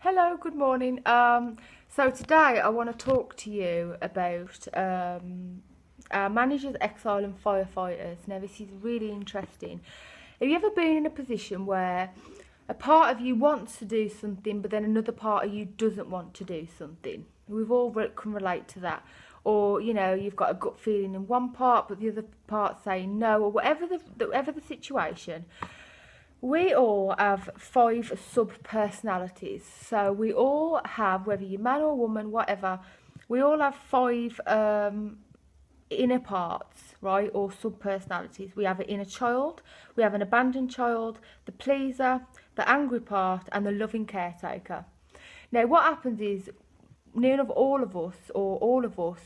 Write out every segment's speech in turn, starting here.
Hello, good morning. So today I want to talk to you about our managers, exile and firefighters. Now this is really interesting. Have you ever been in a position where a part of you wants to do something but then another part of you doesn't want to do something? We've all can relate to that. Or, you've got a gut feeling in one part but the other part saying no, or whatever the situation. We all have 5 sub-personalities. So we all have, whether you're man or woman, whatever, we all have 5 inner parts, right, or sub-personalities. We have an inner child, we have an abandoned child, the pleaser, the angry part, and the loving caretaker. Now, what happens is, near of all of us, or all of us,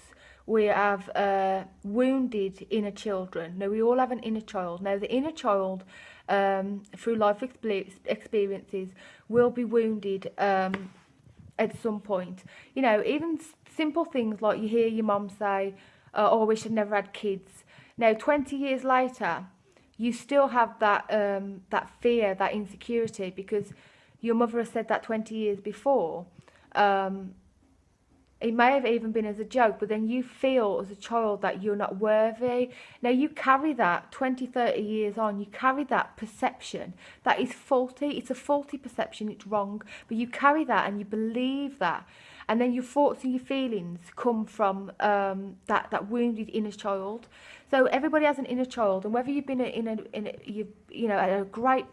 we have wounded inner children. Now, we all have an inner child. Now, the inner child, through life experiences, will be wounded at some point. Even simple things like you hear your mum say, oh, I wish I'd never had kids. Now, 20 years later, you still have that fear, that insecurity, because your mother has said that 20 years before. It may have even been as a joke, but then you feel as a child that you're not worthy. Now you carry that 20, 30 years on, you carry that perception that is faulty. It's a faulty perception, it's wrong, but you carry that and you believe that. And then your thoughts and your feelings come from that wounded inner child. So everybody has an inner child, and whether you've been had a great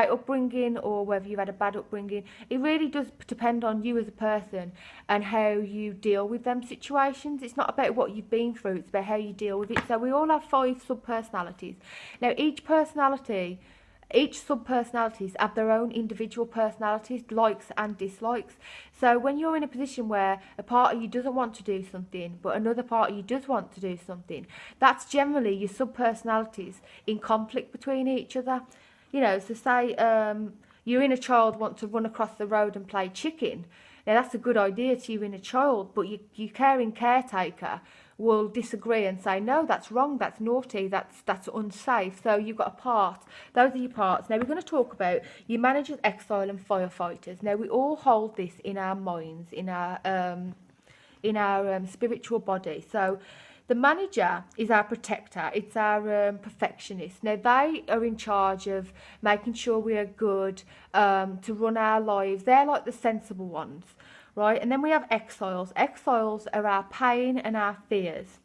upbringing or whether you've had a bad upbringing, it really does depend on you as a person and how you deal with them situations. It's not about what you've been through, it's about how you deal with it. So we all have 5 sub-personalities. Now each sub-personalities have their own individual personalities, likes and dislikes. So when you're in a position where a part of you doesn't want to do something but another part of you does want to do something, that's generally your sub-personalities in conflict between each other. So say your inner child wants to run across the road and play chicken. Now that's a good idea to your inner child, but your caring caretaker will disagree and say, no, that's wrong, that's naughty, that's unsafe. So you've got a part. Those are your parts. Now we're going to talk about your managers, exile and firefighters. Now we all hold this in our minds, in our spiritual body. So the manager is our protector, it's our perfectionist. Now they are in charge of making sure we are good, to run our lives. They're like the sensible ones, right? And then we have exiles. Exiles are our pain and our fears.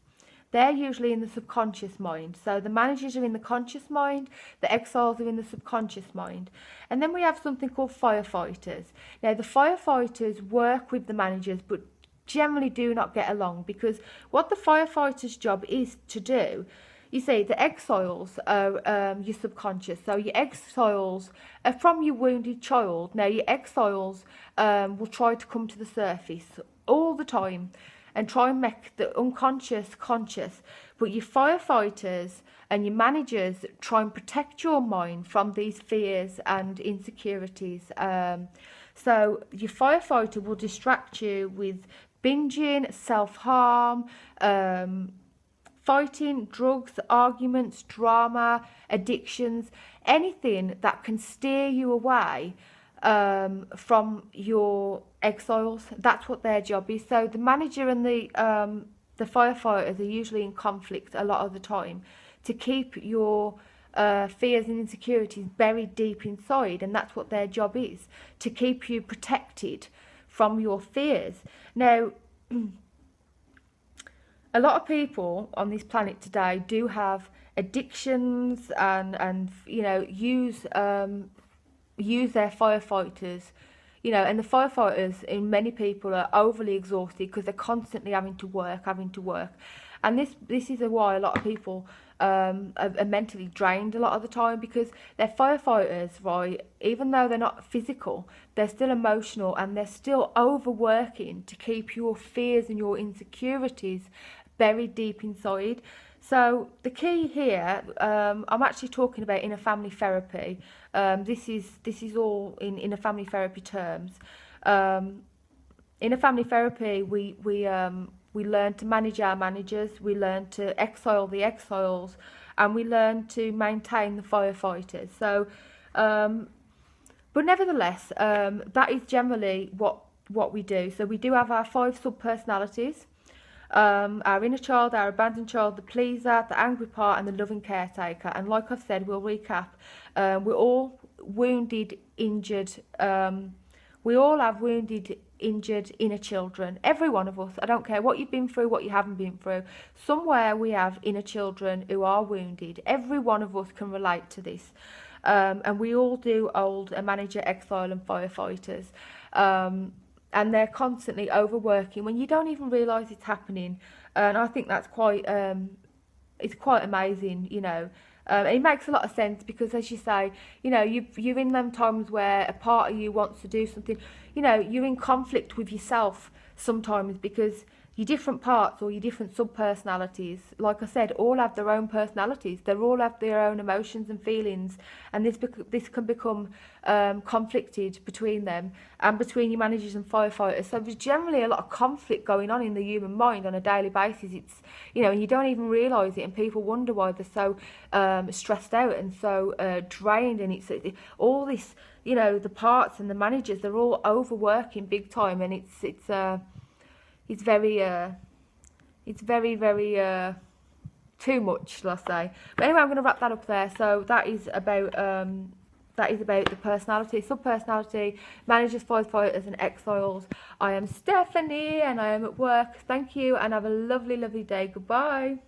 They're usually in the subconscious mind. So the managers are in the conscious mind, the exiles are in the subconscious mind. And then we have something called firefighters. Now the firefighters work with the managers but generally do not get along, because what the firefighter's job is to do, you see, the exiles are your subconscious. So your exiles are from your wounded child. Now your exiles will try to come to the surface all the time and try and make the unconscious conscious. But your firefighters and your managers try and protect your mind from these fears and insecurities. So your firefighter will distract you with binging, self-harm, fighting, drugs, arguments, drama, addictions, anything that can steer you away from your exiles. That's what their job is. So the manager and the firefighters are usually in conflict a lot of the time to keep your fears and insecurities buried deep inside, and that's what their job is, to keep you protected from your fears. Now, a lot of people on this planet today do have addictions and use their firefighters, and the firefighters in many people are overly exhausted because they're constantly having to work, and this is why a lot of people are mentally drained a lot of the time, because they're firefighters, right? Even though they're not physical, they're still emotional and they're still overworking to keep your fears and your insecurities buried deep inside. So the key here, I'm actually talking about inner family therapy. This is all in inner family therapy terms. Inner family therapy, we learn to manage our managers, we learn to exile the exiles, and we learn to maintain the firefighters. So But nevertheless, that is generally what we do. So we do have our 5 sub-personalities. Our inner child, our abandoned child, the pleaser, the angry part, and the loving caretaker. And like I've said, we'll recap. We're all wounded, injured. We all have wounded, injured inner children. Every one of us. I don't care what you've been through, what you haven't been through. Somewhere we have inner children who are wounded. Every one of us can relate to this. And we all do hold a manager, exile, and firefighters. And they're constantly overworking when you don't even realise it's happening. And I think that's quite it's quite amazing, you know. It makes a lot of sense because, as you say, you know, you're in them times where a part of you wants to do something. You know, you're in conflict with yourself sometimes because your different parts or your different sub-personalities, like I said, all have their own personalities. They all have their own emotions and feelings, and this can become conflicted between them and between your managers and firefighters. So there's generally a lot of conflict going on in the human mind on a daily basis. It's, you know, and you don't even realise it, and people wonder why they're so stressed out and so drained, and it's all this, you know, the parts and the managers, they're all overworking big time, and it's very too much, let's say. But anyway, I'm going to wrap that up there. So that is about the personality, sub-personality, managers, firefighters, and exiles. I am Stephanie, and I am at work. Thank you, and have a lovely, lovely day. Goodbye.